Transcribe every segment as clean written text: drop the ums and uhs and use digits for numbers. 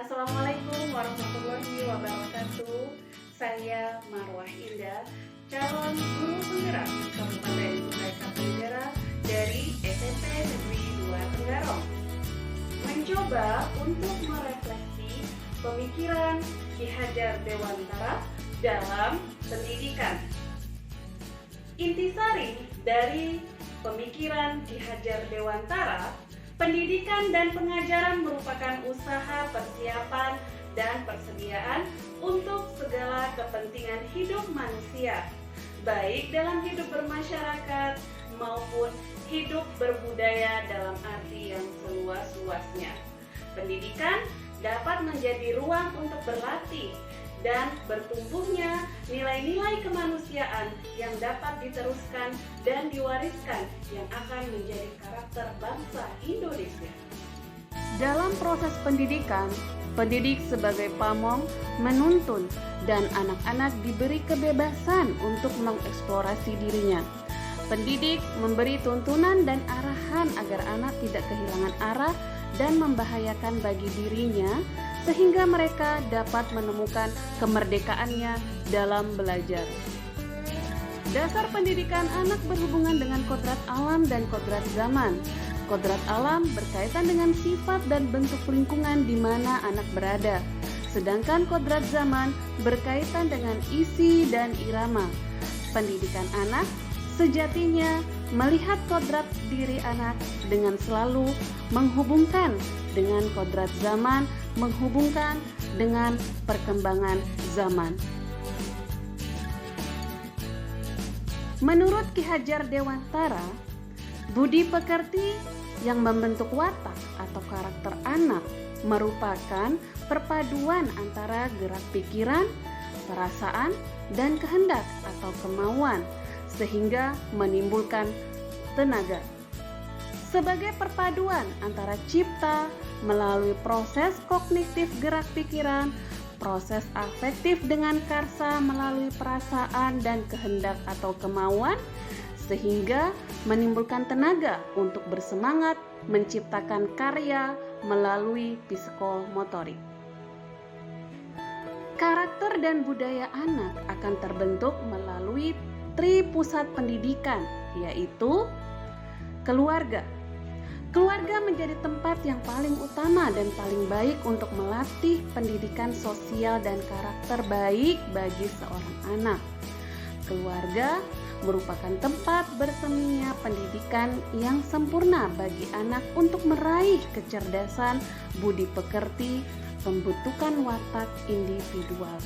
Assalamualaikum warahmatullahi wabarakatuh. Saya Marwah Indah, calon guru penggerak Kabupaten Kutai Kartanegara dari SMP Negeri 2 Tenggarong. Mencoba untuk merefleksi pemikiran Ki Hajar Dewantara dalam pendidikan. Intisari dari pemikiran Ki Hajar Dewantara, pendidikan dan pengajaran merupakan usaha persiapan dan persediaan untuk segala kepentingan hidup manusia, baik dalam hidup bermasyarakat maupun hidup berbudaya dalam arti yang seluas-luasnya. Pendidikan dapat menjadi ruang untuk berlatih dan bertumbuhnya nilai-nilai kemanusiaan yang dapat diteruskan dan diwariskan yang akan menjadi karakter bangsa Indonesia. Dalam proses pendidikan, pendidik sebagai pamong menuntun dan anak-anak diberi kebebasan untuk mengeksplorasi dirinya. Pendidik memberi tuntunan dan arahan agar anak tidak kehilangan arah dan membahayakan bagi dirinya, sehingga mereka dapat menemukan kemerdekaannya dalam belajar. Dasar pendidikan anak berhubungan dengan kodrat alam dan kodrat zaman. Kodrat alam berkaitan dengan sifat dan bentuk lingkungan di mana anak berada, sedangkan kodrat zaman berkaitan dengan isi dan irama. Pendidikan anak sejatinya melihat kodrat diri anak dengan selalu menghubungkan dengan kodrat zaman, menghubungkan dengan perkembangan zaman. Menurut Ki Hajar Dewantara, budi pekerti yang membentuk watak atau karakter anak merupakan perpaduan antara gerak pikiran, perasaan, dan kehendak atau kemauan, sehingga menimbulkan tenaga. Sebagai perpaduan antara cipta melalui proses kognitif gerak pikiran, proses afektif dengan karsa melalui perasaan dan kehendak atau kemauan, sehingga menimbulkan tenaga untuk bersemangat menciptakan karya melalui psikomotorik. Karakter dan budaya anak akan terbentuk melalui pusat pendidikan, yaitu keluarga. Keluarga menjadi tempat yang paling utama dan paling baik untuk melatih pendidikan sosial dan karakter baik bagi seorang anak. Keluarga merupakan tempat berseminya pendidikan yang sempurna bagi anak untuk meraih kecerdasan, budi pekerti, pembentukan watak individual.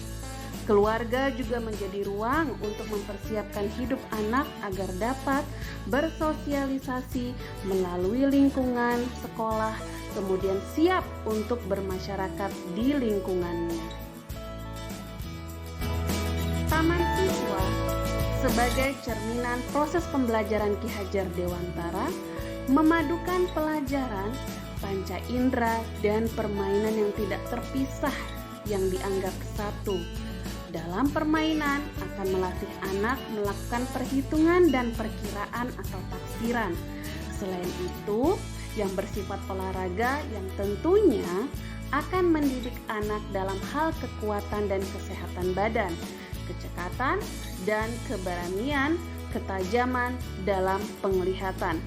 Keluarga juga menjadi ruang untuk mempersiapkan hidup anak agar dapat bersosialisasi melalui lingkungan sekolah, kemudian siap untuk bermasyarakat di lingkungannya. Taman siswa sebagai cerminan proses pembelajaran Ki Hajar Dewantara memadukan pelajaran, panca indera, dan permainan yang tidak terpisah yang dianggap satu. Dalam permainan akan melatih anak melakukan perhitungan dan perkiraan atau taksiran. Selain itu, yang bersifat olahraga yang tentunya akan mendidik anak dalam hal kekuatan dan kesehatan badan, kecekatan dan keberanian, ketajaman dalam penglihatan.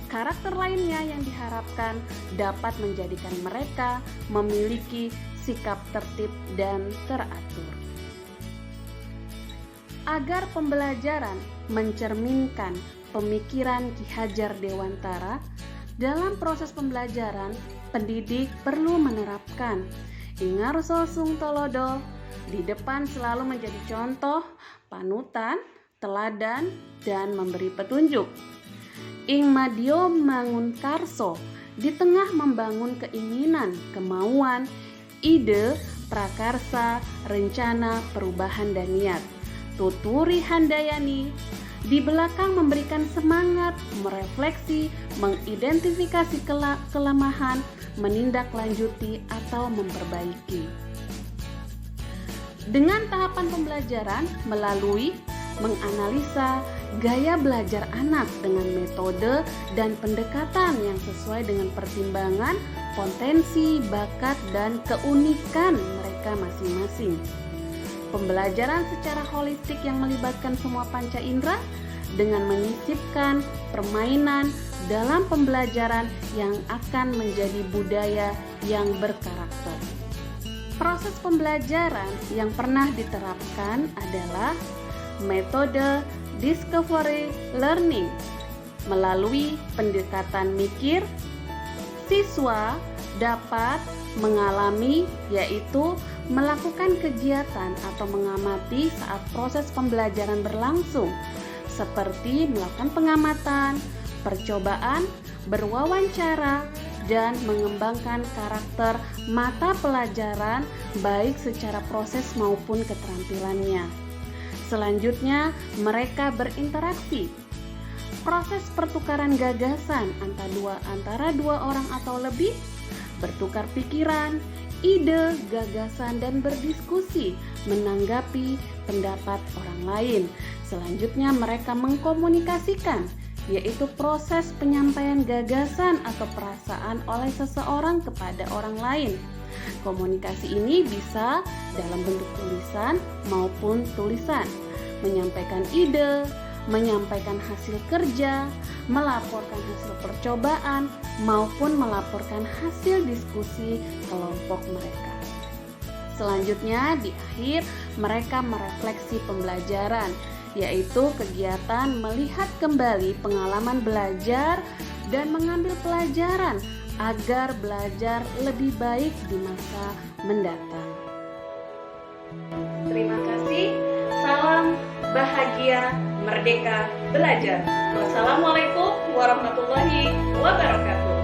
Karakter lainnya yang diharapkan dapat menjadikan mereka memiliki sikap tertib dan teratur. Agar pembelajaran mencerminkan pemikiran Ki Hajar Dewantara, dalam proses pembelajaran, pendidik perlu menerapkan Ingarso Sung Tolodo, di depan selalu menjadi contoh, panutan, teladan, dan memberi petunjuk. Ing Madio Mangun Karso, di tengah membangun keinginan, kemauan, ide, prakarsa, rencana, perubahan, dan niat. Tuturi Handayani, di belakang memberikan semangat, merefleksi, mengidentifikasi kelemahan, menindaklanjuti atau memperbaiki. Dengan tahapan pembelajaran melalui menganalisa gaya belajar anak dengan metode dan pendekatan yang sesuai dengan pertimbangan potensi, bakat, dan keunikan mereka masing-masing. Pembelajaran secara holistik yang melibatkan semua panca indera dengan menyisipkan permainan dalam pembelajaran yang akan menjadi budaya yang berkarakter. Proses pembelajaran yang pernah diterapkan adalah metode discovery learning. Melalui pendekatan mikir, siswa dapat mengalami, yaitu melakukan kegiatan atau mengamati saat proses pembelajaran berlangsung, seperti melakukan pengamatan, percobaan, berwawancara, dan mengembangkan karakter mata pelajaran baik secara proses maupun keterampilannya. Selanjutnya, mereka berinteraksi. Proses pertukaran gagasan antara dua orang atau lebih, bertukar pikiran, ide, gagasan, dan berdiskusi menanggapi pendapat orang lain. Selanjutnya mereka mengkomunikasikan, yaitu proses penyampaian gagasan atau perasaan oleh seseorang kepada orang lain. Komunikasi ini bisa dalam bentuk tulisan maupun tulisan, menyampaikan ide, menyampaikan hasil kerja, melaporkan hasil percobaan, maupun melaporkan hasil diskusi kelompok mereka. Selanjutnya, di akhir mereka merefleksi pembelajaran, yaitu kegiatan melihat kembali pengalaman belajar dan mengambil pelajaran agar belajar lebih baik di masa mendatang. Terima kasih. Salam bahagia, merdeka belajar. Wassalamualaikum warahmatullahi wabarakatuh.